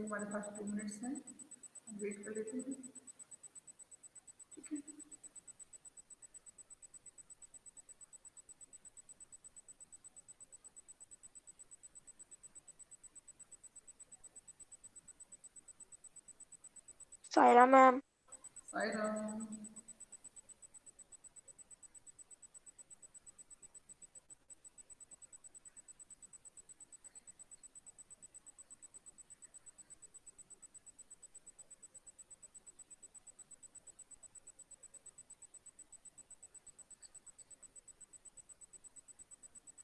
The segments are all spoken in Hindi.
अभी हमारे पास 2 मिनट्स हैं, वेट कर लेते हैं। ठीक है, सायरा मैम। साई राम।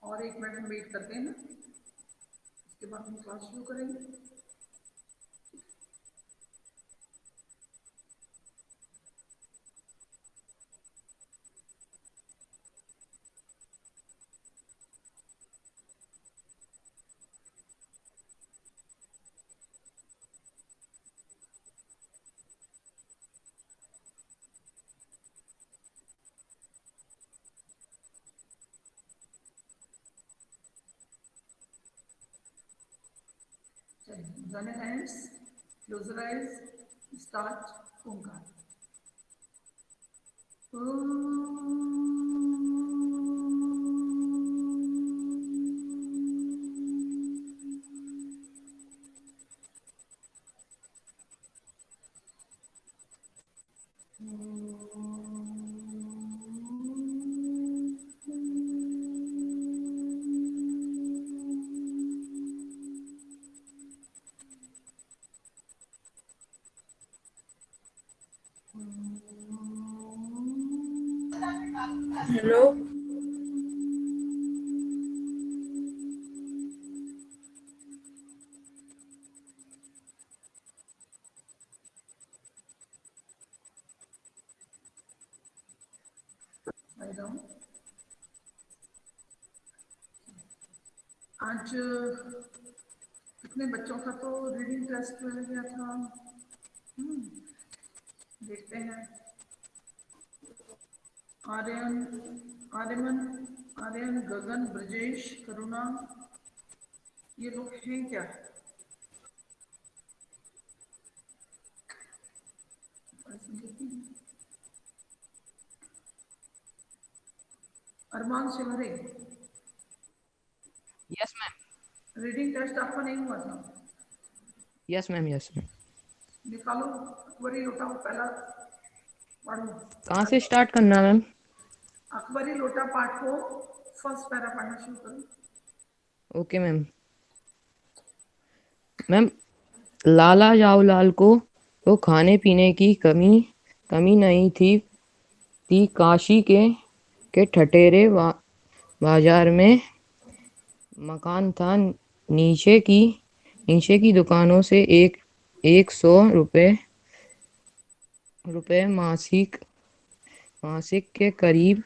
और 1 मिनट हम वेट करते हैं ना, उसके बाद हम क्लास शुरू करेंगे। Join your hands, close your eyes, start Omkar. Hello. Sai Ram. आज कितने बच्चों का तो रीडिंग टेस्ट रह गया था। देखते हैं। आर्यन, आर्यमन, आर्यन, गगन, ब्रजेश, करुणा, ये लोग हैं क्या? अरमान से भरे। Yes ma'am. रीडिंग टेस्ट आपका नहीं हुआ था? Yes ma'am. Yes ma'am. निकालो, वही उठाओ, पहला पढ़ो। कहाँ से स्टार्ट करना मैम? अकबरी लोटा पाठ को फर्स्ट पैरा पढ़ना शुरू करो। Okay ma'am. मैम, लाला जावलाल को तो खाने पीने की कमी कमी नहीं थी। काशी के ठठेरे बाजार में मकान था। नीचे की दुकानों से 100 रुपये मासिक के करीब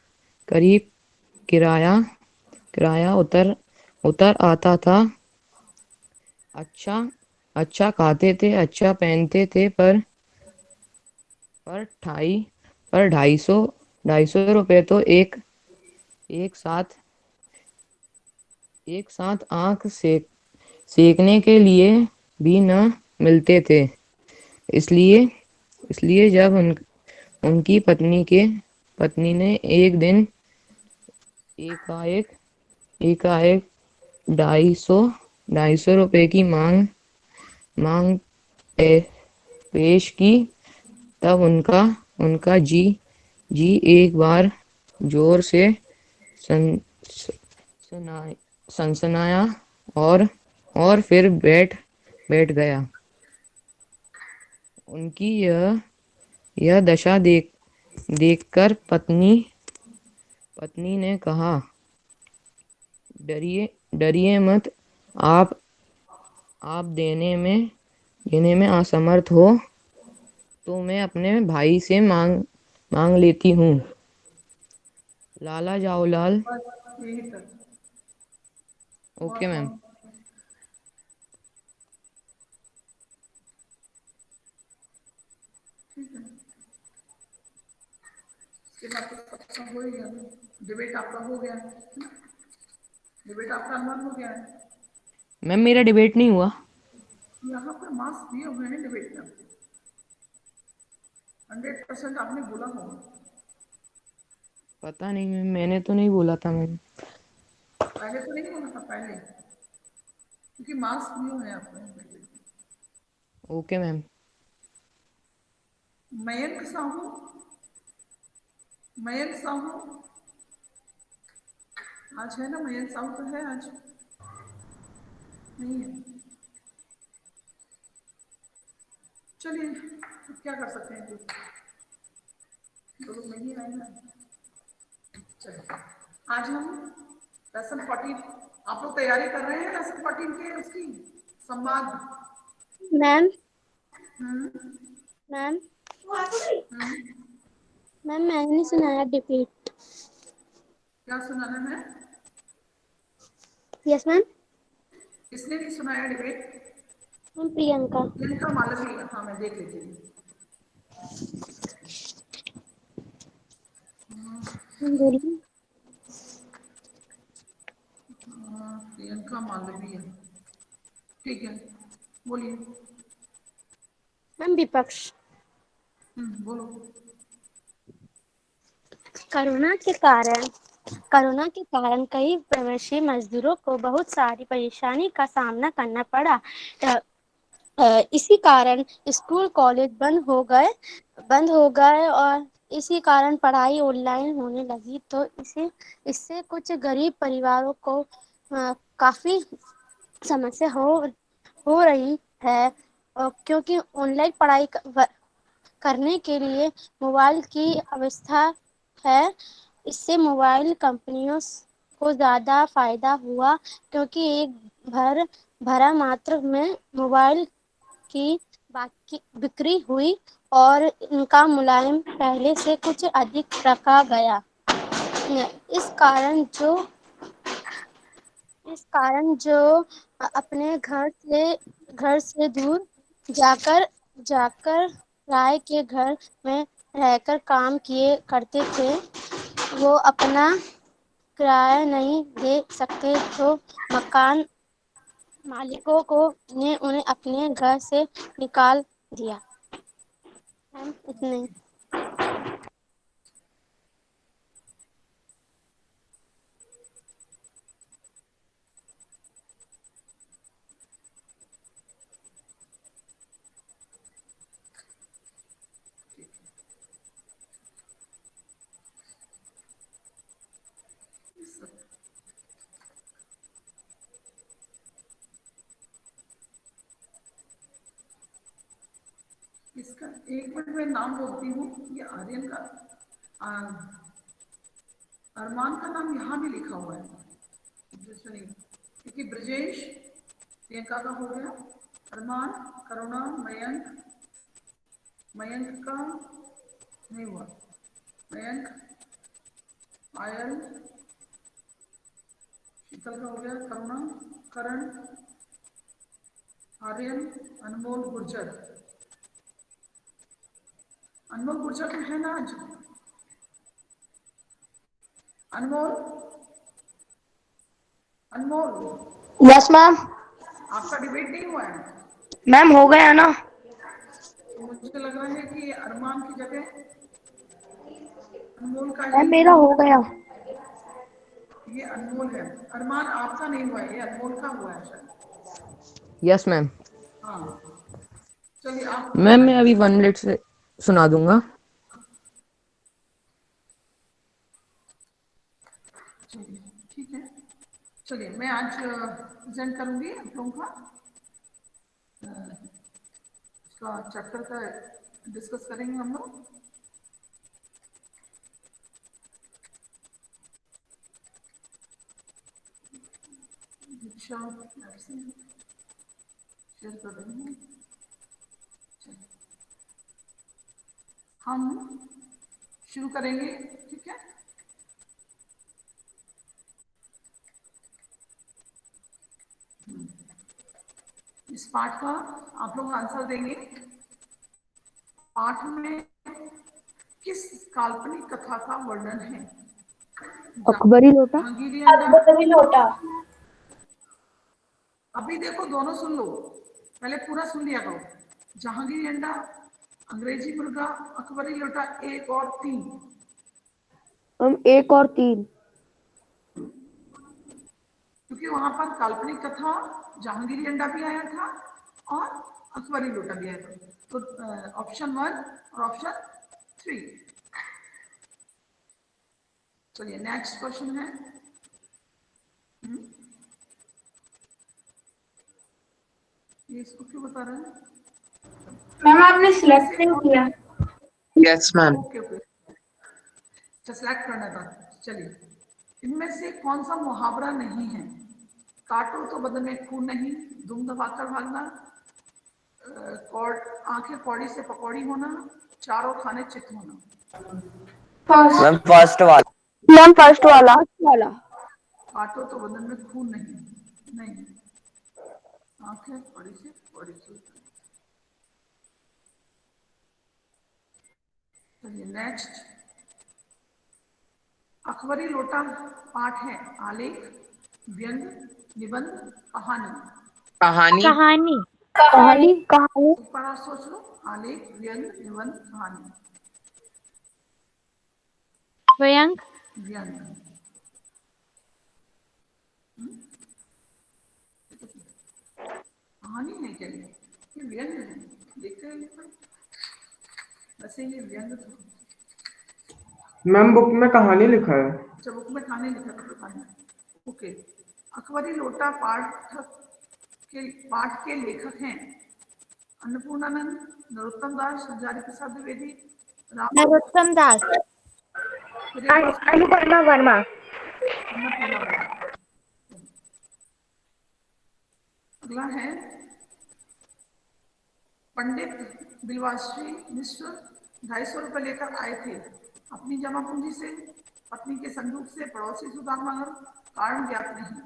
करीब किराया किराया उतर आता था। अच्छा अच्छा खाते थे, अच्छा पहनते थे, पर ढाई पर 250 रुपये तो एक साथ आंख सेकने के लिए भी न मिलते थे। इसलिए इसलिए जब उनकी पत्नी ने एक दिन एकाएक एकाएक 250 रुपये की मांग पे- पेश की, तब उनका उनका जी एक बार जोर से सन, सनाया सनसनाया, और फिर बैठ गया। उनकी यह दशा देखकर पत्नी ने कहा, डरिए डरिए मत। आप आप देने में असमर्थ हो तो मैं अपने भाई से मांग लेती हूँ। लाला जावलाल। बस यही तक। और ओके मैम। कौन? ठीक है, इसके बाद तो सबका हो ही गया। डिबेट आपका हो गया, डिबेट आपका अनवन हो गया है। मैम, मेरा डिबेट नहीं हुआ। यहाँ पर मार्क्स दिए हुए हैं डिबेट में। 100% आपने बोला होगा। पता नहीं मैम, मैंने तो नहीं बोला था मैम। पहले तो नहीं बोला था पहले, क्योंकि मार्क्स दिए हुए हैं आपने। Okay ma'am. मयंक साहू, मयंक साहू आज है ना? मयंक साहू तो है आज? नहीं है। चलिए, अब क्या कर सकते हैं, कुछ तो लोग नहीं आए ना। चलिए, आज हम लेसन 14, आप लोग तैयारी कर रहे हैं लेसन 14 के उसकी संवाद? मैम हम्म। मैम हम्म। मैम मैंने नहीं सुनाया डिबेट। क्या सुनाना है? Yes ma'am. किसने नहीं सुनाया डिबेट? मैम प्रियंका। प्रियंका मालवी, हाँ मैं देख लेती हूँ। बोलिए। प्रियंका मालवीय, ठीक है, बोलिए। मैम विपक्ष। बोलो। कोरोना के कारण कोरोना के कारण कई प्रवासी मजदूरों को बहुत सारी परेशानी का सामना करना पड़ा। इसी कारण स्कूल कॉलेज बंद हो गए और इसी कारण पढ़ाई ऑनलाइन होने लगी। तो इससे कुछ गरीब परिवारों को काफी समस्या हो रही है, क्योंकि ऑनलाइन पढ़ाई करने के लिए मोबाइल की आवश्यकता है। इससे मोबाइल कंपनियों को ज़्यादा फायदा हुआ, क्योंकि एक भरा मात्रा में मोबाइल की बाकी बिक्री हुई और इनका मूल्य पहले से कुछ अधिक रखा गया। इस कारण जो अपने घर से दूर जाकर जाकर राय के घर में रहकर काम किए करते थे, वो अपना किराया नहीं दे सकते, तो मकान मालिकों को ने उन्हें अपने घर से निकाल दिया। इतने ही। इसका एक मिनट में नाम बोलती हूँ। ये आर्यन का अरमान का नाम यहाँ भी लिखा हुआ है, सुनिए, क्योंकि ब्रजेश प्रियंका का हो गया, अरमान, करुणा, मयंक, मयंक का नहीं हुआ, मयंक, आयल, शीतल का हो गया, करुणा, करण, आर्यन, अनमोल, गुर्जर। अनमोल गुर्जर तो है ना आज? अनमोल, अनमोल, यस मैम। आपका डिबेट नहीं हुआ है? मैम हो गया ना। तो मुझे लग रहा है कि अरमान की जगह अनमोल का मैम ही मेरा हो गया। ये अनमोल है। अरमान आपका नहीं हुआ है, ये अनमोल का हुआ है शायद। Yes ma'am. हाँ, चलिए आप मैम मैं अभी 1 मिनट से सुना दूंगा। चलिए ठीक है। चलिए मैं आज प्रेजेंट करूंगी आप लोगों का इसका चैप्टर का डिस्कस करेंगे हम लोग। दीक्षा शेयर कर रही हूँ। हम शुरू करेंगे, ठीक है? इस पाठ का आप लोग आंसर देंगे। पाठ में किस काल्पनिक कथा का वर्णन है? अकबरी लोटा। जहांगीरिया अंडा। अभी देखो दोनों सुन लो। पहले पूरा सुन लिया करो। जहांगीरी अंडा, अंग्रेजी मुर्गा, अकबरी लोटा, एक और तीन। हम 1 और 3। क्योंकि वहां पर काल्पनिक कथा जहांगीरी अंडा भी आया था और अकबरी लोटा भी आया था। तो ऑप्शन 1 और ऑप्शन 3। चलिए नेक्स्ट क्वेश्चन है। ये इसको क्यों बता रहे हैं? मैम आपने इनमें सिलेक्ट से नहीं कौन किया। Yes ma'am. ओके ओके, तो सेलेक्ट करना था। चलिए, इनमें से कौन सा मुहावरा नहीं है? काटो तो बदन में खून नहीं, दुम दबाकर भागना, कौड़ आंखें कौड़ी से पकौड़ी होना, चारों खाने चित होना। फर्स्ट। मैम फर्स्ट वाला। मैम फर्स्ट वाला। काटो तो बदन में खून नहीं, नहीं, आंखें कौड़ी से पकौड़ी होना। चलिए नेक्स्ट। अकबरी लोटा पाठ है आलेख, व्यंग, निबंध, कहानी। कहानी। कहानी। कहानी। एक बार और सोच लो। आलेख, व्यंग, निबंध, कहानी। व्यंग। व्यंग। कहानी है क्या ये व्यंग है? देखते हैं वैसे ये व्यंग था। मैम बुक में कहानी लिखा है। अच्छा, बुक में कहानी लिखा था, कहानी। ओके। अकबरी लोटा पाठ के लेखक हैं अन्नपूर्णानंद, नरोत्तम दास, हजारी प्रसाद द्विवेदी, राम। नरोत्तम दास। फिर एक बार अनुपमा वर्मा। अन्नपूर्णा वर्मा। अगला है पंडित बिलवाश्री मिश्र 250 रुपये लेकर आए थे अपनी जमा पूंजी से, पत्नी के संदूक से, पड़ोसी से उधार मांगा, कारण ज्ञात नहीं।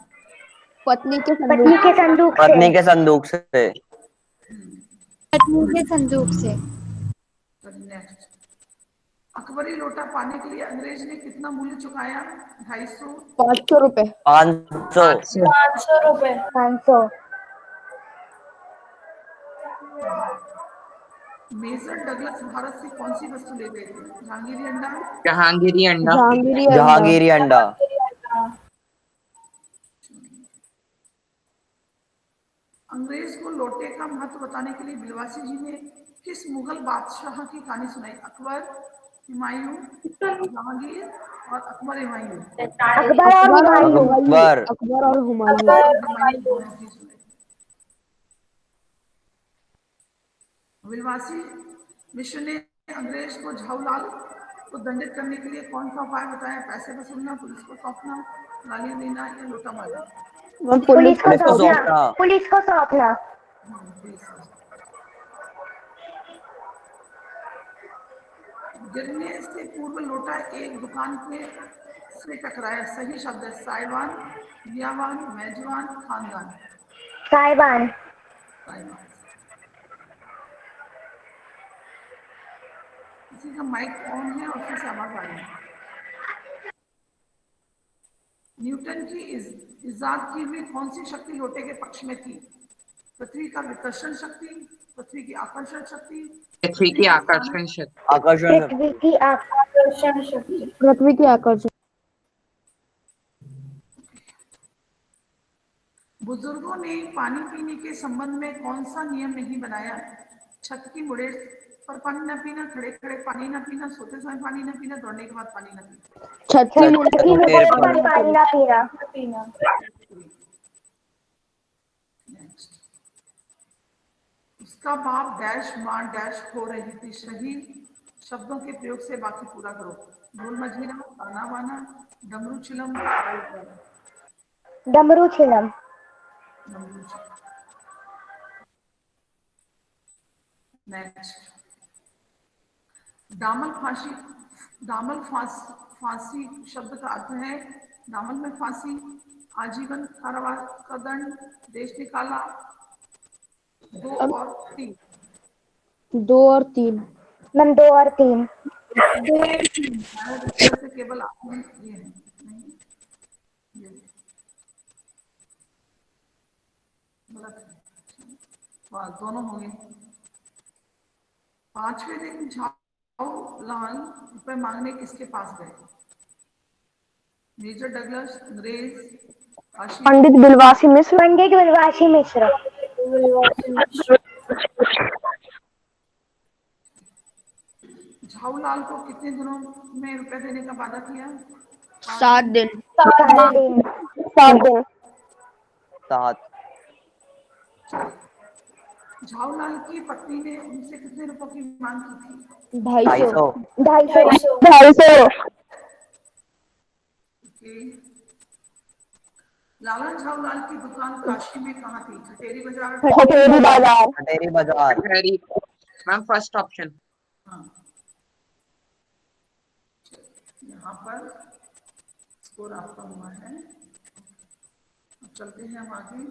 पत्नी के संदूक। पत्नी के संदूक से। पत्नी के संदूक से। नेक्स्ट। अकबरी लोटा पाने के लिए अंग्रेज ने कितना मूल्य चुकाया? 250, 500 रुपए। 500। 500 रुपए। 500। मेजर डगलस भारत से कौन सी वस्तु ले गए थे? जहांगीरी अंडा, जहांगीरी अंडा। जहांगीरी अंडा। जहांगीरी अंडा। अंग्रेज को लोटे का महत्व बताने के लिए बिलवासी जी ने किस मुगल बादशाह की कहानी सुनाई? अकबर, हुमायूं, जहांगीर और अकबर हुमायूं। अकबर और हुमायूं। अकबर। अकबर और हुमायूं। अकबर और हुमायूं दोनों की सुनाई। बिलवासी मिश्र ने अंग्रेज को झाऊलाल को दंडित करने के लिए कौन सा उपाय बताया? पैसे वसूलना, पुलिस को सौंपना, गालियां देना या लोटा मारना। पुलिस को पुलिस को सौंपना। सौंपना। पुलिस को सौंपना। पुलिस को। गिरने से पूर्व लोटा एक दुकान पे से टकराया, सही शब्द है साइवान, मियावान, मेजवान, खानदान। साइबान। साइवान। किसी का माइक ऑन है और उसमें से आवाज आ रही है। न्यूटन की इजाद की हुई कौन सी शक्ति लोटे के पक्ष में थी? पृथ्वी का विकर्षण शक्ति, पृथ्वी की आकर्षण शक्ति, पृथ्वी पृथ्वी की का आकर्षण स्थान। शक्ति। आकर्षण पृथ्वी शक्ति। की आकर्षण शक्ति। पृथ्वी की आकर्षण। बुजुर्गों ने पानी पीने के संबंध में कौन सा नियम नहीं बनाया? छत की मुड़ेर पर पानी न पीना, खड़े खड़े पानी न पीना, सोते समय पानी न पीना, दौड़ने के बाद पानी न पीना। छत की छत मुंडे की मुठभेड़ पर। पानी ना पीना। नेक्स्ट। उसका बाप डैश मां डैश हो रही थी, सही शब्दों के प्रयोग से बाकी पूरा करो। ढोल मजीरा, ताना बाना, डमरू चिलम, डमरू छिलम। डमरू चिलम। नेक्स्ट। दामल फांसी, फांसी शब्द का अर्थ है दामन में फांसी, आजीवन कारावास का दंड, देश निकाला, 2 और 3। 2 और 3। मैम 2 और 3। शायद इसमें से केवल आजीवन ये है, नहीं ये गलत है। दोनों होंगे। पांचवें दिन झाऊलाल रुपए मांगने किसके पास गए? मेजर डगलस, अंग्रेज, काशी। पंडित बिलवासी मिश्र। पंडित बिलवासी मिश्र। झाऊलाल को कितने दिनों में रुपए देने का वादा किया? 7 दिन। 7 दिन। 7 दिन। 7। झाऊलाल की पत्नी ने उनसे कितने रुपए की मांग की थी? 250। 250। 250। 250। ओके। लाला झाऊलाल की दुकान काशी में कहाँ थी? ठटेरी बाजार। ठठेरी बाजार। ठटेरी बाजार। Very ma'am first option. हाँ, यहाँ पर स्कोर आपका हुआ है। अब चलते हैं हम आगे।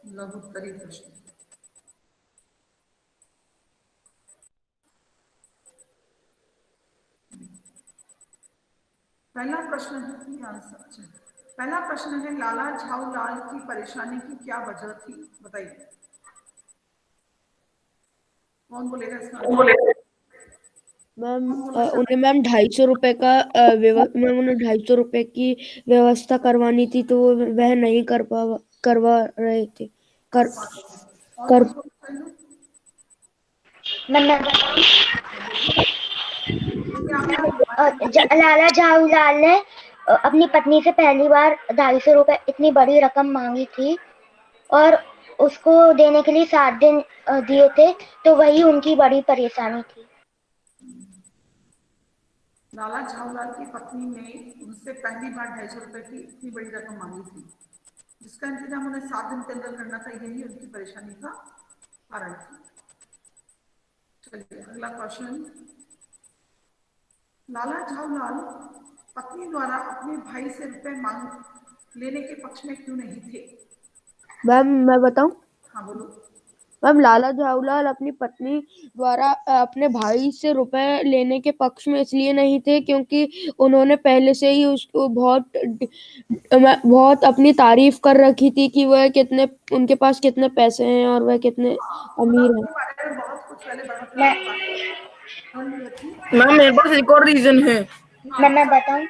लघु उत्तरी प्रश्न। पहला प्रश्न है आंसर। अच्छा, पहला प्रश्न है लाला झाऊलाल की परेशानी की क्या वजह थी? बताइए, कौन बोलेगा इसका आंसर? मैम उन्हें 250 रुपए का मैम उन्हें 250 रुपए की व्यवस्था करवानी थी, तो वो वह नहीं करवा रहे थे। कर और कर कोई बोल सकता है? मैं क्या क्या? लाला झाऊलाल ने अपनी पत्नी से पहली बार 250 रुपए इतनी बड़ी रकम मांगी थी और उसको देने के लिए 7 दिन दिए थे, तो वही उनकी बड़ी परेशानी थी। लाला झाऊलाल की पत्नी ने उनसे पहली बार 250 रुपए की इतनी बड़ी रकम मांगी थी, जिसका इंतजाम उन्हें 7 दिन के अंदर करना था। यही उनकी परेशानी का कारण था। चलिए अगला क्वेश्चन। लाला झाऊलाल पत्नी द्वारा अपने भाई से रुपए मांग लेने के पक्ष में क्यों नहीं थे? मैम मैं बताऊं? हाँ बोलो। मैम लाला झाऊलाल अपनी पत्नी द्वारा अपने भाई से रुपए लेने के पक्ष में इसलिए नहीं थे क्योंकि उन्होंने पहले से ही उसको बहुत अपनी तारीफ कर रखी थी कि वह कितने उनके पास कितने पैसे हैं और वह कितने मतलब अमीर हैं। उसके बारे में बहुत कुछ पहले बड़ा मैं मैम मेरे पास एक और रीजन है। मैं बताऊं?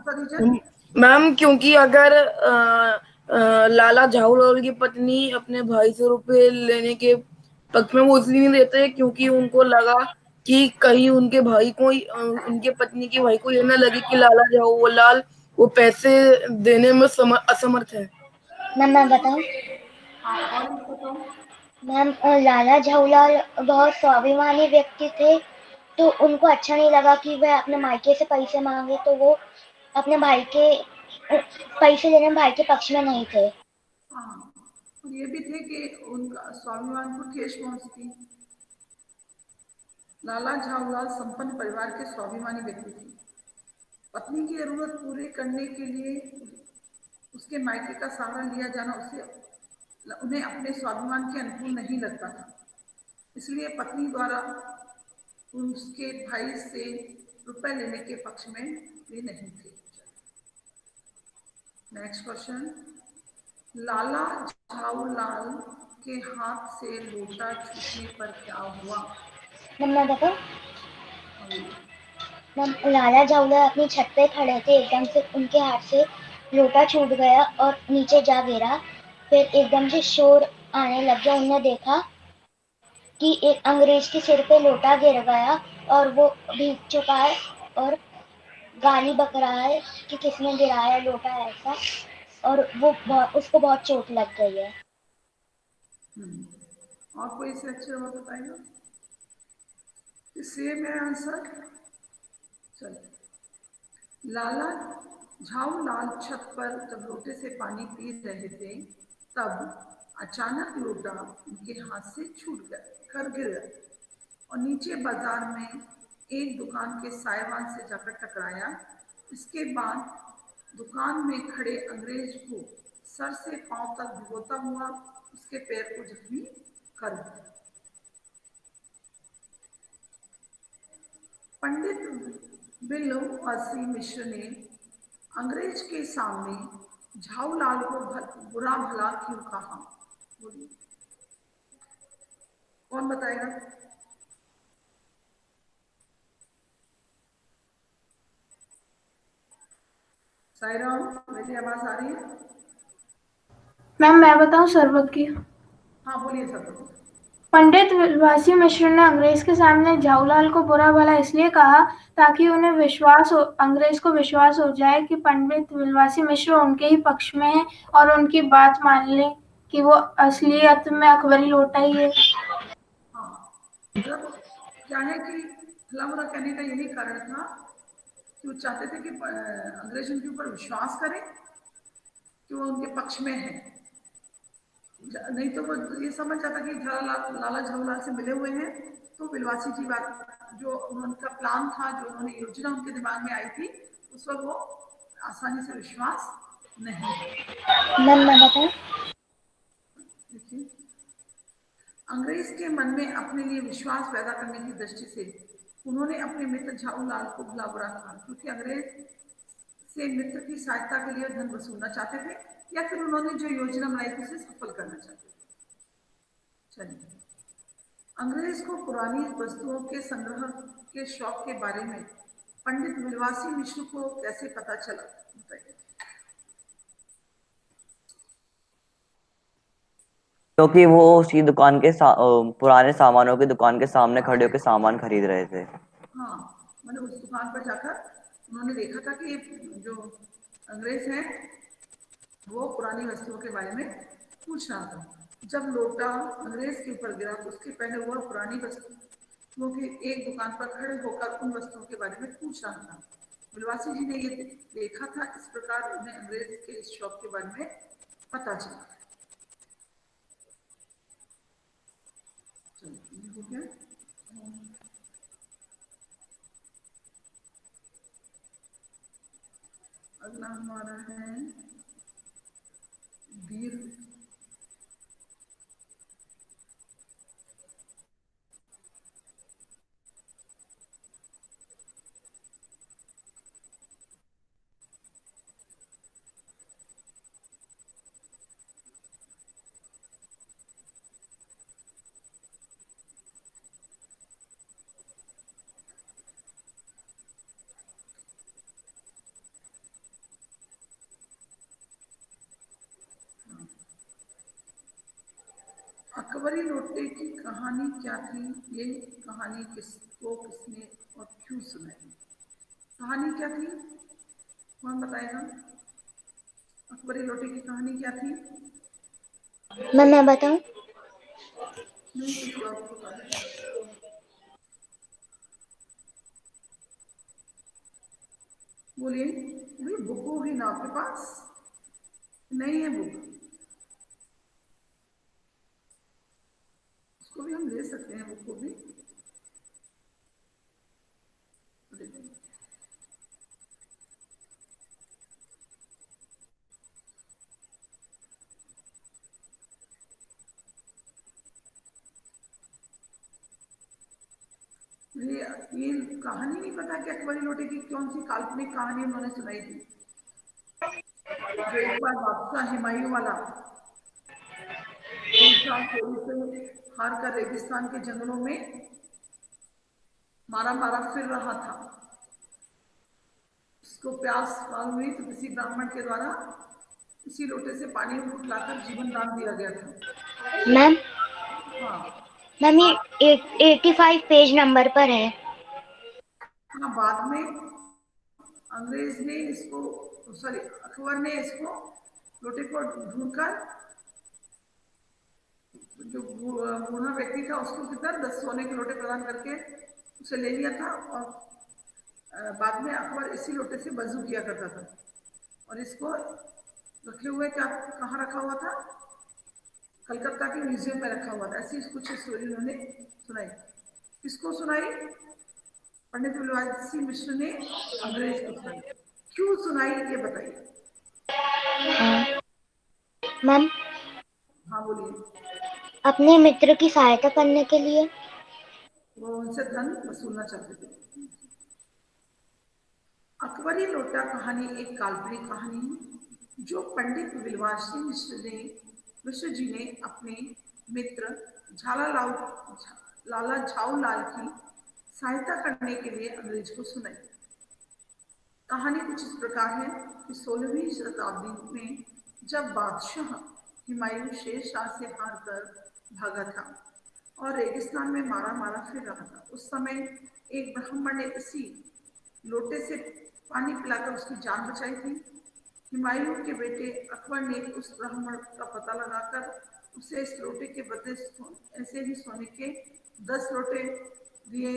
रीजन। मैम क्योंकि अगर लाला झाऊलाल की पत्नी अपने भाई से रुपए लेने के पक्ष में वो इसलिए नहीं देते क्योंकि उनको लगा कि कहीं उनके भाई को उनके पत्नी के भाई को ये ना लगे कि लाला झाऊलाल वो पैसे देने में असमर्थ है। मैं बताऊं? हाँ और एक बताओ। मैम लाला झाऊलाल बहुत स्वाभिमानी व्यक्ति थे, तो उनको अच्छा नहीं लगा कि वह अपने मायके से पैसे मांगे, तो वो अपने भाई के पैसे लेने में भाई के पक्ष में नहीं थे। हाँ, और ये भी थे कि उनका स्वाभिमान को ठेस पहुंचती। लाला झाऊलाल संपन्न परिवार के स्वाभिमानी व्यक्ति थे। पत्नी की जरूरत पूरी करने के लिए उसके मायके का सहारा लिया जाना उन्हें अपने स्वाभिमान के अनुकूल नहीं लगता था, इसलिए पत्नी द्वारा उसके भाई से रुपए लेने के पक्ष में भी नहीं थे। Next question. लाला झाऊलाल के हाथ से लोटा छूटने पर क्या हुआ? मैं बताऊं? लाला झाऊलाल अपनी छत पे खड़े थे, एकदम से उनके हाथ से लोटा छूट गया और नीचे जा गिरा। फिर एकदम से शोर आने लग गया। उन्होंने देखा कि एक अंग्रेज के सिर पे लोटा गिर गया और वो भीग चुका है और गाली बक रहा है कि किसने गिराया लोटा ऐसा, और उसको बहुत चोट लग गई है। और कोई इससे अच्छे और बताएगा? सेम है आंसर। चलिए, लाला झाऊलाल छत पर जब लोटे से पानी पी रहे थे, तब अचानक लोटा उनके हाथ से छूट कर गिर गया और नीचे बाजार में एक दुकान के साइवान से जाकर टकराया। इसके बाद दुकान में खड़े अंग्रेज को सर से पांव तक भिगोता हुआ उसके पैर को जख्मी कर दिया। पंडित बिलवासी मिश्र ने अंग्रेज के सामने झाऊलाल को बुरा भला क्यों कहा? बोलिए, कौन बताएगा? साई राम, मेरी आवाज आ रही है? मैम मैं बताऊं सरबत की? हाँ बोलिए सब। पंडित विलासी मिश्र ने अंग्रेज के सामने झाऊलाल को बुरा भला इसलिए कहा ताकि अंग्रेज को विश्वास हो जाए कि पंडित विलासी मिश्र उनके ही पक्ष में है और उनकी बात मान ले कि वो असलियत में अकबरी लोटा ही है। हाँ, मतलब क्या है कि भला बुरा कहने का यही कारण था कि वो चाहते थे कि अंग्रेज उनके ऊपर विश्वास करें कि वो उनके पक्ष में है। नहीं तो वो ये समझ जाता कि लाला झाऊलाल से मिले हुए हैं, तो विलवासी जी बात जो उनका प्लान था, जो उन्होंने योजना उनके दिमाग में आई थी, उस पर वो आसानी से विश्वास नहीं कर। मैम मैं बताऊं? देखिए, अंग्रेज के मन में अपने लिए विश्वास पैदा करने की दृष्टि से उन्होंने अपने मित्र झाऊलाल को भला बुरा कहा, क्योंकि अंग्रेज से मित्र की सहायता के लिए धन वसूलना चाहते थे, या फिर उन्होंने जो योजना बनाई थी उसे सफल करना चाहते थे। चलिए, अंग्रेज को पुरानी वस्तुओं के संग्रह के शौक के बारे में पंडित विलवासी मिश्र को कैसे पता चला, बताइए। क्योंकि वो उसी दुकान के पुराने सामानों की दुकान के सामने खड़े होकर सामान खरीद रहे थे। हाँ, मैंने उस दुकान पर जाकर उन्होंने देखा था कि जो अंग्रेज हैं वो पुरानी वस्तुओं के बारे में पूछ रहा था। जब लोटा अंग्रेज के ऊपर गिरा तो उसके पहले वह पुरानी वस्तुओं की एक दुकान पर खड़े होकर उन वस्तुओं के बारे में पूछ रहा था। विलवासी जी ने ये देखा था, इस प्रकार उन्हें अंग्रेज के इस शौक के बारे में पता चला। हो गया। अगला हमारा है वीर। अकबरी लोटे की कहानी क्या थी? ये कहानी किसने और क्यों सुनाई? कहानी क्या थी, कौन बताएगा? अकबरी लोटे की कहानी क्या थी? मैम मैं बताऊं? नहीं, किसी और को बता दें। बोलिए, भाई बुक होगी ना आपके पास? नहीं है बुक, उसको भी हम ले सकते हैं, बुक को भी। ये कहानी नहीं पता कि अकबरी लोटे की कौन सी काल्पनिक कहानी उन्होंने सुनाई थी? जो एक बार बादशाह हुमायूं वाला 3 साल चोरी से हार कर रेगिस्तान के जंगलों में मारा मारा फिर रहा था। उसको प्यास मालूम हुई तो किसी ब्राह्मण के द्वारा उसी लोटे से पानी उठलाकर जीवन दान दिया गया था। मैम हाँ मैम ये 85 पेज नंबर पर है। हाँ, बाद में अंग्रेज ने इसको, सॉरी अकबर ने इसको लोटे को ढूंढकर जो बूढ़ा व्यक्ति था उसको कितना 10 सोने के लोटे प्रदान करके उसे ले लिया था, और बाद में अकबर इसी लोटे से वजू किया करता था। और इसको रखे हुए क्या, कहाँ रखा हुआ था? कलकत्ता के म्यूजियम में रखा हुआ था। ऐसी कुछ स्टोरी उन्होंने सुनाई। किसको सुनाई? पंडित विलवासी मिश्र ने अंग्रेज को सुनाई। क्यों सुनाई ये बताइए। मैम हाँ बोलिए। अपने मित्र की सहायता करने के लिए। वो उनसे धन वसूलना चाहते थे। अकबरी लोटा कहानी एक काल्पनिक कहानी है। जो पंडित विलवासी मिश्र जी ने अपने मित्र लाला झाऊलाल की सहायता करने के लिए अंग्रेज को सुनाई। कहानी कुछ इस प्रकार है कि 16वीं शताब्दी में जब बादशाह हुमायूं शेर शाह से हार कर भागा था और रेगिस्तान में मारा मारा फिर रहा था, उस समय एक ब्राह्मण ने इसी लोटे से पानी पिलाकर उसकी जान बचाई थी। हुमायूं के बेटे अकबर ने उस ब्राह्मण का पता लगाकर उसे इस लोटे के बदले ऐसे ही सोने के 10 लोटे दिए।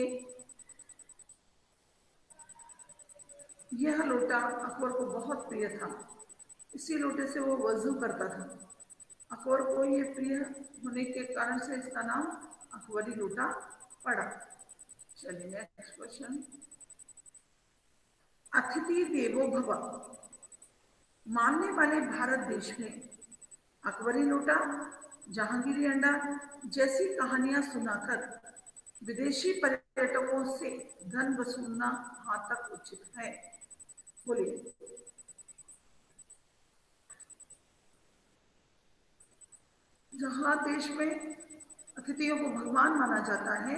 यह लोटा अकबर को बहुत प्रिय था, इसी लोटे से वो वजू करता था। अकबर को यह प्रिय होने के कारण से इसका नाम अकबरी लोटा पड़ा। चलिए नेक्स्ट क्वेश्चन। अतिथि देवो भव मानने वाले भारत देश में अकबरी लोटा, जहांगीरी अंडा जैसी कहानियां सुनाकर विदेशी पर्यटकों से धन वसूलना कहाँ तक उचित है? बोलिए। जहाँ देश में अतिथियों को भगवान माना जाता है,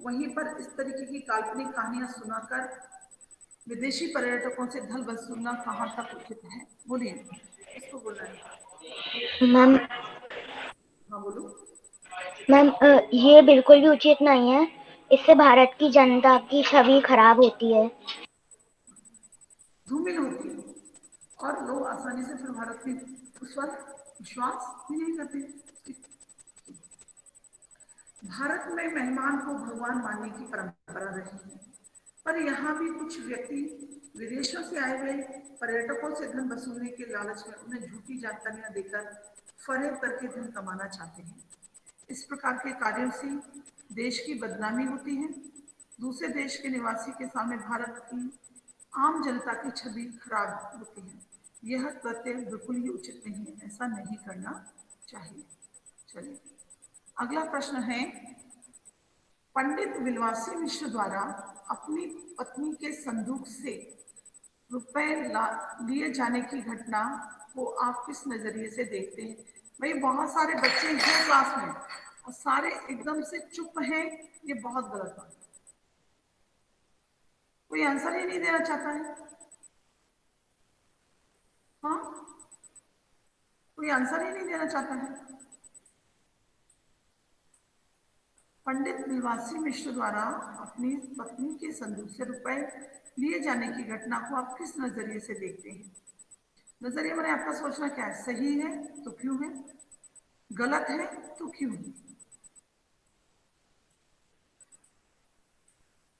वहीं पर इस तरीके की काल्पनिक कहानियां सुनाकर विदेशी पर्यटकों से धन वसूलना कहाँ तक उचित है? बोलिए, किसको बोलना है? मैम हाँ बोलो। मैम ये बिल्कुल भी उचित नहीं है, इससे भारत की जनता की छवि खराब होती है। धूमिल होती है और लोग आसानी से फिर भारत की उस पर विश्वास भी नहीं करते। भारत में मेहमान को भगवान मानने की परंपरा रही है, पर यहाँ भी कुछ व्यक्ति विदेशों से आए हुए पर्यटकों से धन वसूलने के लालच में उन्हें झूठी जानकारियां देकर फरेब करके धन कमाना चाहते हैं। इस प्रकार के कार्यों से देश की बदनामी होती है, दूसरे देश के निवासी के सामने भारत की आम जनता की छवि खराब होती है। यह कृत्य बिल्कुल ही उचित नहीं है, ऐसा नहीं करना चाहिए। चलिए अगला प्रश्न है, पंडित विलवासी मिश्र द्वारा अपनी पत्नी के संदूक से रुपए लिए जाने की घटना को आप किस नजरिए से देखते हैं? भाई बहुत सारे बच्चे हैं क्लास में और सारे एकदम से चुप हैं, ये बहुत गलत बात है। कोई आंसर ही नहीं देना चाहता है। हाँ, कोई आंसर ही नहीं देना चाहता है। पंडित विलवासी मिश्र द्वारा अपनी पत्नी के संदूक से रुपए लिए जाने की घटना को आप किस नजरिए से देखते हैं? नजरिए मैंने आपका सोचना क्या है? सही है तो क्यों है, गलत है तो क्यों है?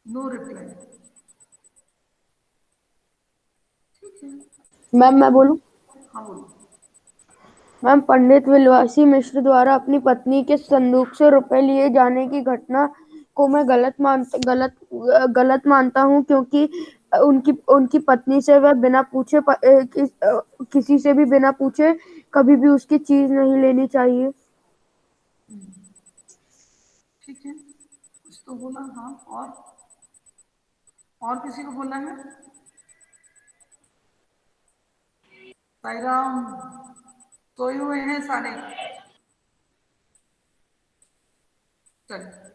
No reply. ठीक है, मैम मैं बोलूं? हाँ बोलो। मैम पंडित विलवासी मिश्र द्वारा अपनी पत्नी के संदूक से रुपए लिए जाने की घटना को मैं गलत मानता हूँ, क्योंकि उनकी पत्नी से वह बिना पूछे किसी से भी बिना पूछे कभी भी उसकी चीज नहीं लेनी चाहिए। ठीक है, कुछ तो बोला। हाँ, और किसी को बोलना है? साईराम, सोए हुए हैं सारे। चलिए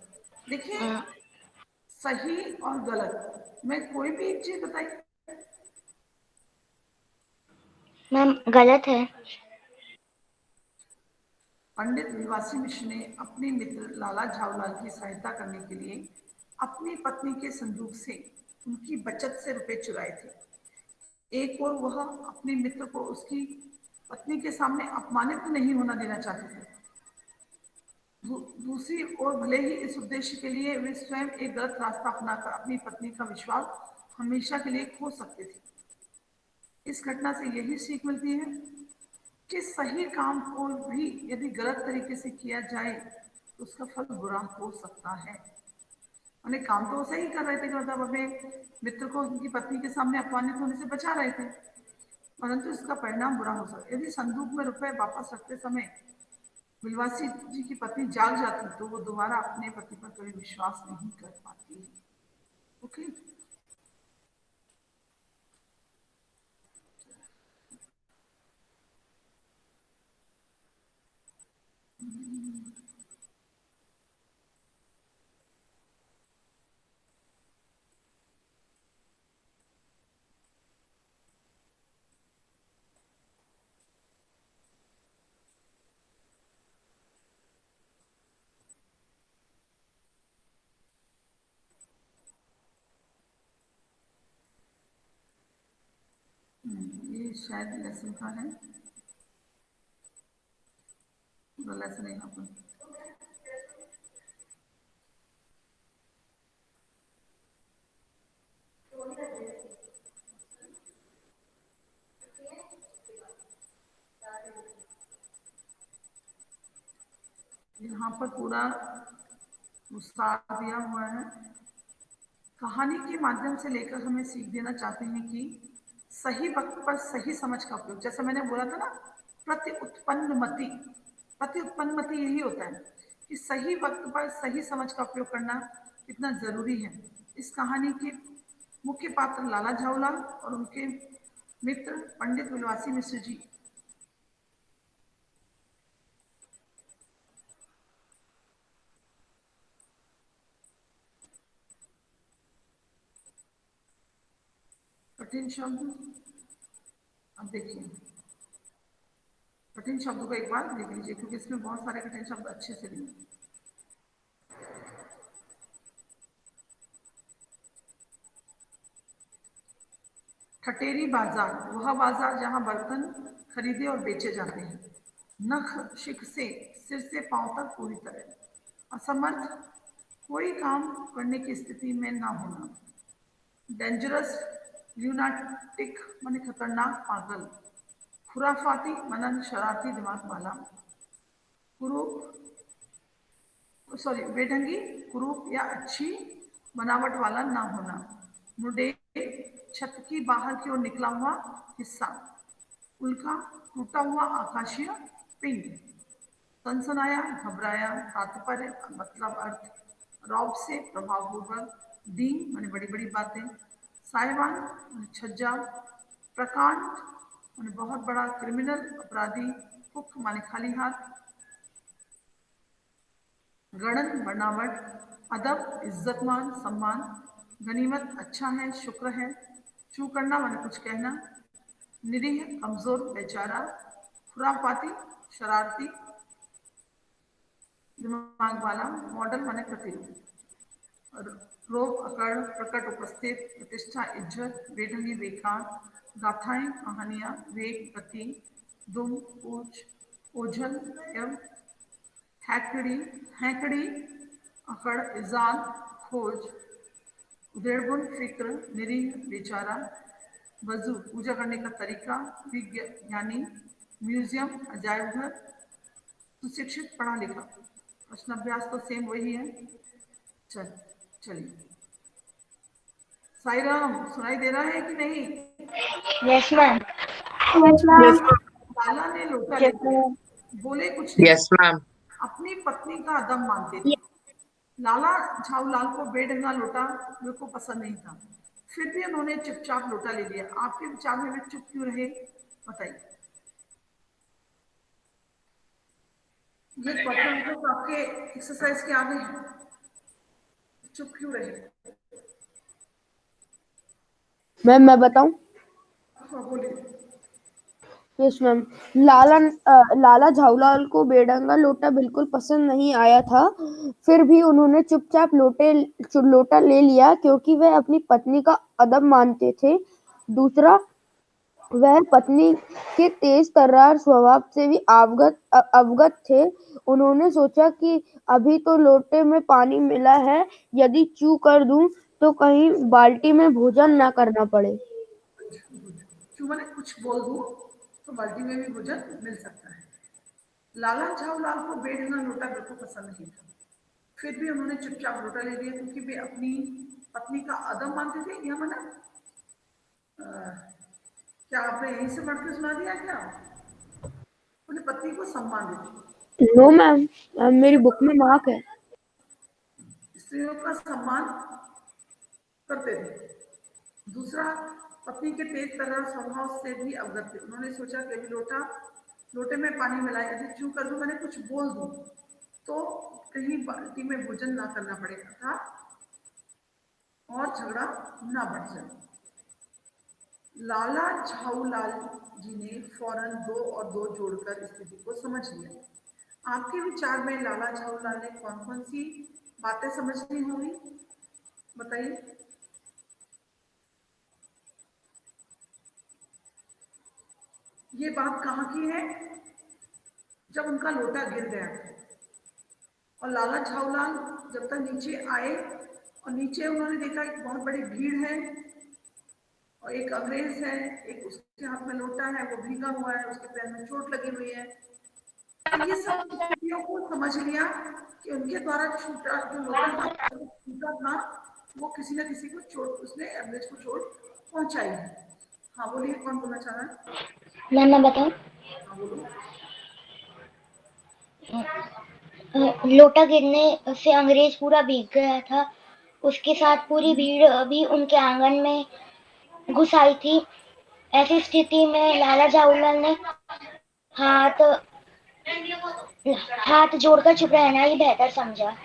देखिए, सही और गलत में कोई भी एक चीज बताइए। मैम गलत है। पंडित विलवासी मिश्र ने अपने मित्र लाला झाऊलाल की सहायता करने के लिए अपनी पत्नी के संदूक से उनकी बचत से रुपए चुराए थे। एक और वह अपने मित्र को उसकी पत्नी के सामने अपमानित नहीं होना देना चाहते थे। दूसरी ओर भले ही इस उद्देश्य के लिए वे स्वयं एक गलत रास्ता अपनाकर अपनी पत्नी का विश्वास हमेशा के लिए खो सकते थे। इस घटना से यही सीख मिलती है कि सही काम को भी यदि गलत तरीके से किया जाए तो उसका फल बुरा हो सकता है। उन्हें काम तो वो सही कर रहे थे, मतलब अपने मित्र को उनकी पत्नी के सामने अपमानित होने से बचा रहे थे, परंतु इसका परिणाम बुरा हो सकता है। यदि संदूक में रुपए वापस रखते समय विलवासी जी की पत्नी जाग जाती तो वो दोबारा अपने पति पर कभी विश्वास नहीं कर पाती। ओके, ये शायद लेसन का है, पूरा लेसन है यहाँ पर। यहाँ पर पूरा विस्तार दिया हुआ है। कहानी के माध्यम से लेकर हमें सीख देना चाहते हैं कि सही वक्त पर सही समझ का उपयोग, जैसे मैंने बोला था ना, प्रति उत्पन्न मति यही होता है कि सही वक्त पर सही समझ का उपयोग करना कितना जरूरी है। इस कहानी के मुख्य पात्र लाला झाऊलाल और उनके मित्र पंडित विलवासी मिश्र जी। कठिन शब्द, अब देखिए कठिन शब्दों को एक बार देख लीजिए, क्योंकि इसमें बहुत सारे कठिन शब्द अच्छे से दिए। ठटेरी बाजार, वह बाजार जहां बर्तन खरीदे और बेचे जाते हैं। नख शिख से सिर से पांव तक पूरी तरह असमर्थ, कोई काम करने की स्थिति में ना होना। डेंजरस ल्यूनाटिक माने खतरनाक पागल। खुराफाती मनन शरारती दिमाग वाला। कुरूप सॉरी बेढंगी, कुरूप या अच्छी बनावट वाला ना होना। मुडे छत की बाहर की ओर निकला हुआ हिस्सा। उल्का टूटा हुआ आकाशीय पिंड। सनसनाया घबराया, तात्पर्य मतलब अर्थ। रौब से प्रभावपूर्वक। डी माने बड़ी बड़ी बातें। साइवान माने छज्जा। प्रकांड माने बहुत बड़ा क्रिमिनल अपराधी। फुक माने खाली हाथ। गणन बनावट। अदब इज्जतमान सम्मान। गनीमत अच्छा है शुक्र है। चू करना माने कुछ कहना। निरीह कमजोर बेचारा। खुराफाती शरारती दिमाग वाला। मॉडल माने प्रतिरूप। रोग अकड़ प्रकट उपस्थित। प्रतिष्ठा इज्जत। बेढंगी बेकार। गाथाएं कहानियां। वेग गति। दुम पूछ। ओझल एवं हैकड़ी हैकड़ी अकड़ इजाल खोज। उधेड़बुन फिक्र निरीह बेचारा। वजू पूजा करने का तरीका। विज्ञानी म्यूजियम अजायब घर। सुशिक्षित पढ़ा लिखा। प्रश्न अभ्यास तो सेम वही है। चलिए साई राम, सुनाई दे रहा है कि नहीं? Yes ma'am. Yes ma'am. लाला ने लोटा ले लिया, बोले कुछ नहीं, Yes, ma'am. अपनी पत्नी का अदम मानते थे। लाला झाऊलाल को बेढंगा लोटा बिल्कुल पसंद नहीं था, फिर भी उन्होंने चुपचाप लोटा ले लिया। आपके विचार में वे चुप क्यों रहे, बताइए। ये क्वेश्चन तो आपके एक्सरसाइज के आगे हैं, चुप क्यों रहे? मैम मैं बताऊं? हाँ बोलिए। Yes ma'am. लाला झाऊलाल को बेढंगा लोटा बिल्कुल पसंद नहीं आया था, फिर भी उन्होंने चुपचाप लोटा ले लिया क्योंकि वह अपनी पत्नी का अदब मानते थे। दूसरा, वह पत्नी के तेज तर्रार स्वभाव से भी अवगत थे। उन्होंने सोचा कि अभी तो लोटे में पानी मिला है, यदि चू कर दूं तो कहीं बाल्टी में भोजन ना करना पड़े। क्यों मैंने कुछ बोल दूं तो बाल्टी में भी भोजन मिल सकता है। लाला झाऊलाल को बेढंगा लोटा बिल्कुल पसंद नहीं था, फिर भी उन्होंने चुपचाप लोटा ले लिया क्योंकि वे अपनी पत्नी का अदब मानते थे। यह माना क्या आपने यहीं से पढ़ के सुना दिया क्या? अपनी पत्नी को सम्मान देते, नो मैम, मेरी बुक में मार्क है। स्त्रियों का सम्मान करते थे। दूसरा, पत्नी के तेज तर्रार स्वभाव से भी अवगत थे। उन्होंने सोचा कि अभी लोटे में पानी मिलाया, यदि चू कर दूं, मैंने कुछ बोल दूं तो कहीं बाल्टी में भोजन ना करना पड़ेगा था और झगड़ा ना बढ़ जाए। लाला झाऊलाल जी ने फौरन 2 और 2 जोड़कर स्थिति को समझ लिया। आपके विचार में लाला झाऊलाल ने कौन कौन सी बातें समझनी होंगी, बताइए। ये बात कहाँ की है? जब उनका लोटा गिर गया और लाला झाऊलाल जब तक नीचे आए और नीचे उन्होंने देखा एक बहुत बड़ी भीड़ है और एक अंग्रेज है, एक उसके हाथ में लोटा है, वो भीगा हुआ है, उसके पैर में चोट लगी हुई है। तो ये सब स्थितियों को समझ लिया कि उनके द्वारा छूटा जो लोटा था, छूटा था, वो किसी न किसी को चोट, उसने अंग्रेज को चोट पहुंचाई है। हाँ बोलिए, कौन बोलना चाह रहा है? मैम मैं बताऊं? हाँ बोलो। लोटा गिरने से अंग्रेज पूरा भीग गया था, उसके साथ पूरी भीड़ भी उनके आंगन में घुस आई थी। ऐसी स्थिति में लाला झाऊलाल ने हाथ हाथ जोड़कर चुप रहना ही बेहतर समझा।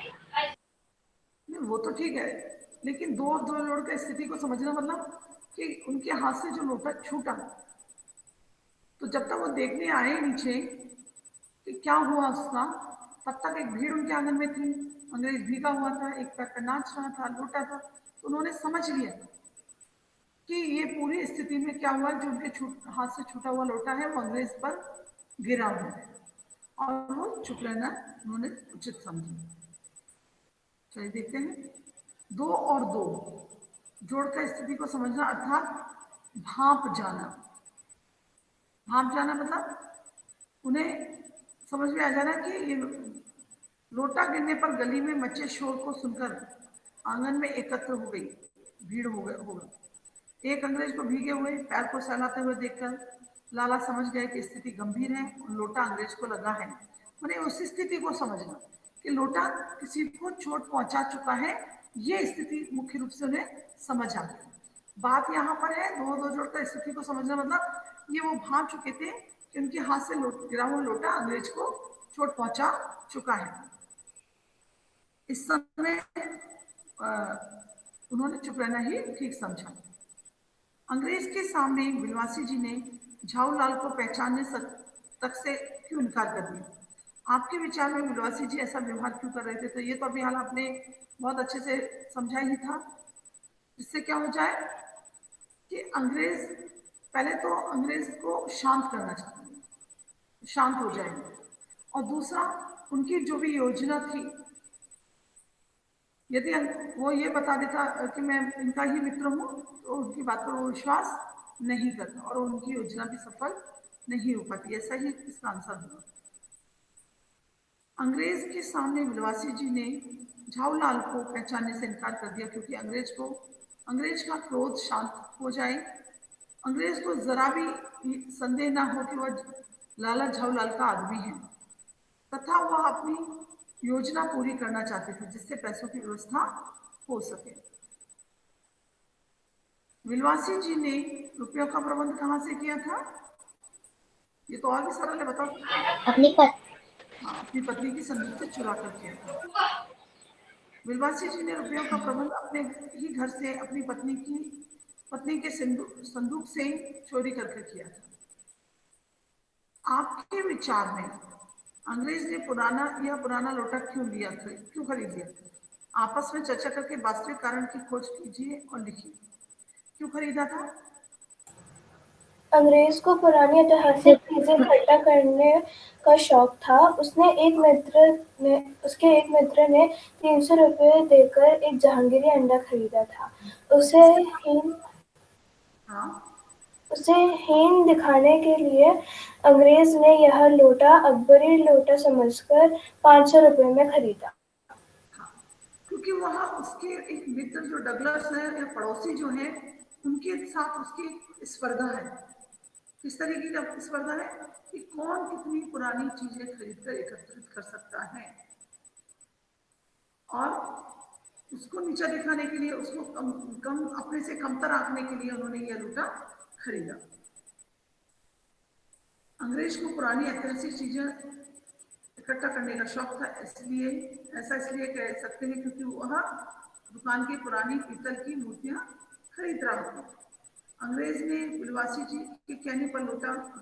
वो तो ठीक है, लेकिन दो दो लोड़ की स्थिति को समझना मतलब कि उनके हाथ से जो लोटा छूटा, तो जब तक वो देखने आए नीचे कि क्या हुआ उसका, तब तक एक भीड़ उनके आंगन में थी, अंग्रेज भीगा हुआ था, एक पैर पे नाच रहा था, लोटा था, तो उन्होंने समझ लिया कि ये पूरी स्थिति में क्या हुआ, जो उनके हाथ से छूटा हुआ लोटा है वो अंग्रेज पर गिरा हुआ है और वो चुप रहना उन्होंने उचित समझा। चलिए देखते हैं, दो और दो जोड़कर स्थिति को समझना अर्थात भाप जाना। भाप जाना मतलब उन्हें समझ में आ जाना कि ये लोटा गिरने पर गली में मचे शोर को सुनकर आंगन में एकत्र हो गई भीड़ हो गए होगा। एक अंग्रेज को भीगे हुए पैर को सहलाते हुए देखकर लाला समझ गए कि स्थिति गंभीर है और लोटा अंग्रेज को लगा है। उन्हें उस स्थिति को समझना कि लोटा किसी को चोट पहुंचा चुका है, ये स्थिति मुख्य रूप से उन्हें समझ आ गई। बात यहाँ पर है दो दो जोड़कर स्थिति को समझना मतलब ये वो भाग चुके थे कि उनके हाथ से गिरा हुआ लोटा अंग्रेज को चोट पहुंचा चुका है। इस समय उन्होंने चुप रहना ही ठीक समझा। अंग्रेज के सामने बिलवासी जी ने झाऊलाल को पहचानने तक से क्यों इनकार कर दिया? आपके विचार में बिलवासी जी ऐसा व्यवहार क्यों कर रहे थे? तो ये तो अभी हाल आपने बहुत अच्छे से समझा ही था। इससे क्या हो जाए कि अंग्रेज पहले तो अंग्रेज को शांत करना चाहते हैं, शांत हो जाएंगे, और दूसरा उनकी जो भी योजना थी, यदि वो ये बता देता कि मैं इनका ही मित्र हूँ, तो उनकी बात पर वो विश्वास नहीं करता और उनकी योजना भी सफल नहीं हो पाती। ऐसा ही इसका आंसर हुआ। अंग्रेज के सामने बिलवासी जी ने झाऊलाल को पहचानने से इनकार कर दिया क्योंकि अंग्रेज का क्रोध शांत हो जाए, अंग्रेज को जरा भी संदेह ना हो कि वह लाला झाऊलाल का आदमी है तथा वह अपनी योजना पूरी करना चाहते थे जिससे पैसों की व्यवस्था हो सके। बिलवासी जी ने रुपयों का प्रबंध कहाँ से किया था? ये तो और भी सरल है, बताओ। अपनी पत्नी की संदूक से चुरा कर किया था। बिलवासी जी ने रुपयों का प्रबंध अपने ही घर से अपनी पत्नी के संदूक से चोरी करके किया था। आपके विचार में अंग्रेज ने पुराना लोटा क्यों लिया था, क्यों खरीद लिया? आपस में चर्चा करके वास्तविक कारण की खोज कीजिए और लिखिए। क्यों खरीदा था? अंग्रेज को पुरानी ऐतिहासिक चीजें इकट्ठा करने का शौक था। उसके एक मित्र ने 300 रुपये देकर एक जहांगीरी अंडा खरीदा था। हाँ, उसे हीन दिखाने के लिए अंग्रेज ने यह लोटा अकबरी लोटा समझकर 500 रुपये में खरीदा। क्योंकि वहाँ उसके एक मित्र जो डगलस है या पड़ोसी जो है, उनके साथ उसकी स्पर्धा है। किस तरीके की स्पर्धा है कि कौन कितनी पुरानी चीजें खरीदकर एकत्रित कर सकता है, और उसको नीचा दिखाने के लिए, उसको कम अपने से कमतर आंकने के लिए उन्होंने यह लोटा खरीदा। अंग्रेज को पुरानी ऐतिहासिक चीजें इकट्ठा करने का शौक था, इसलिए कह सकते हैं क्योंकि वह दुकान की पुरानी पीतल की मूर्तियां खरीद रहा था। अंग्रेज ने बिलवासी जी के कहने पर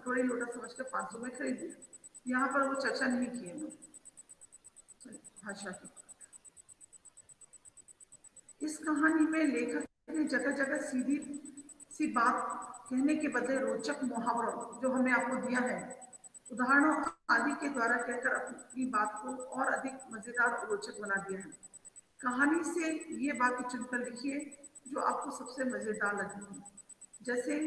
थोड़ी लोटा समझकर 500 में खरीद लिया। यहाँ पर वो चर्चा नहीं की है भाषा की। इस कहानी में लेखक ने जगह जगह सीधी सी बात कहने के बदले रोचक मुहावरों जो हमने आपको दिया है, उदाहरणों आदि के द्वारा कहकर अपनी बात को और अधिक मजेदार और रोचक बना दिया है। कहानी से ये बातें चुनकर लिखिए जो आपको सबसे मजेदार लगी हो। जैसे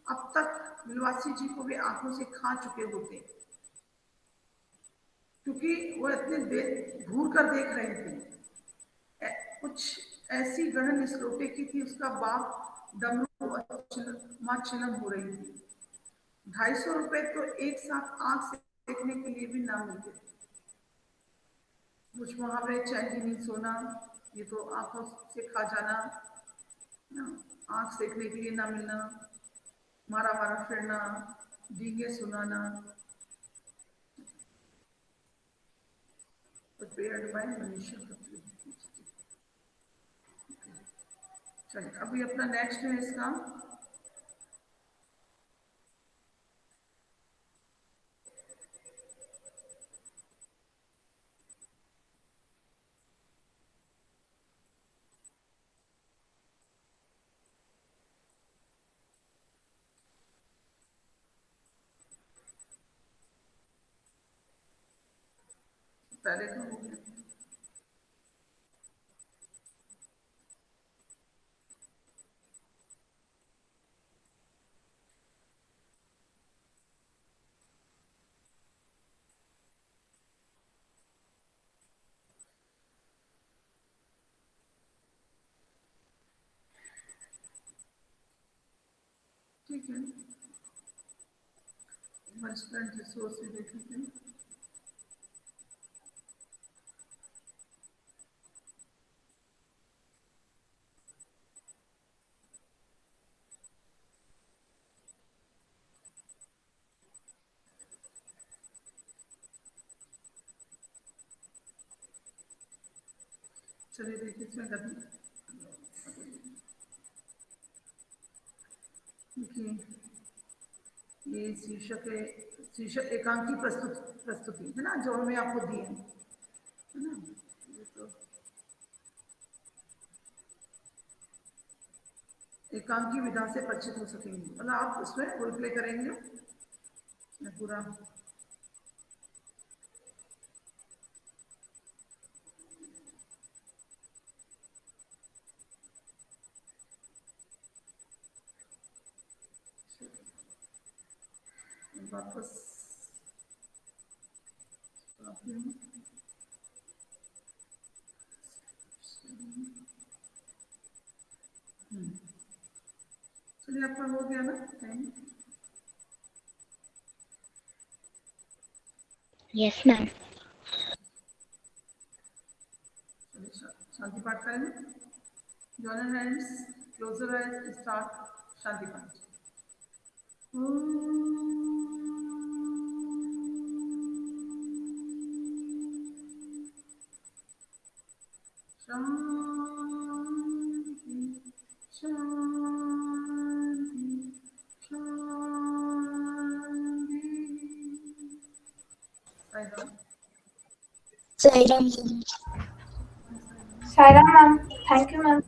अब तक विलवासी जी को वे आंखों से खा चुके होते, क्योंकि वो इतने देर घूर कर देख रहे थे। कुछ ऐसी गणन इस लोटे की थी, उसका बाप डमरू और माँ चिलम हो रही थी। 250 रुपए तो एक साथ आंख से देखने के लिए भी ना मिलते थे। कुछ मुहावरे, चैन की नींद सोना, ये तो आंखों से खा जाना, आंख सेकने के लिए ना मिलना, मारा मारा फिरना, डींगे सुनाना, prepared by मनीषा खत्री। चलिए अभी अपना नेक्स्ट है इसका पहले का हो गया। ठीक है, स्टूडेंट रिसोर्स भी देख लेते हैं। चलिए देखिए इसमें कभी देखिए ये शीर्षक एकांकी प्रस्तुति है ना, जो हमें आपको दिए है ना। ये तो एकांकी विधा से परिचित हो सकेंगे, मतलब आप उसमें रोल प्ले करेंगे पूरा। वापस चलिए आपका हो गया ना टाइम। Yes ma'am. शांति पाठ करेंगे। Join your hands, close your eyes, start शांति पाठ। शांति शांति शांति। Saira ma'am, thank you ma'am.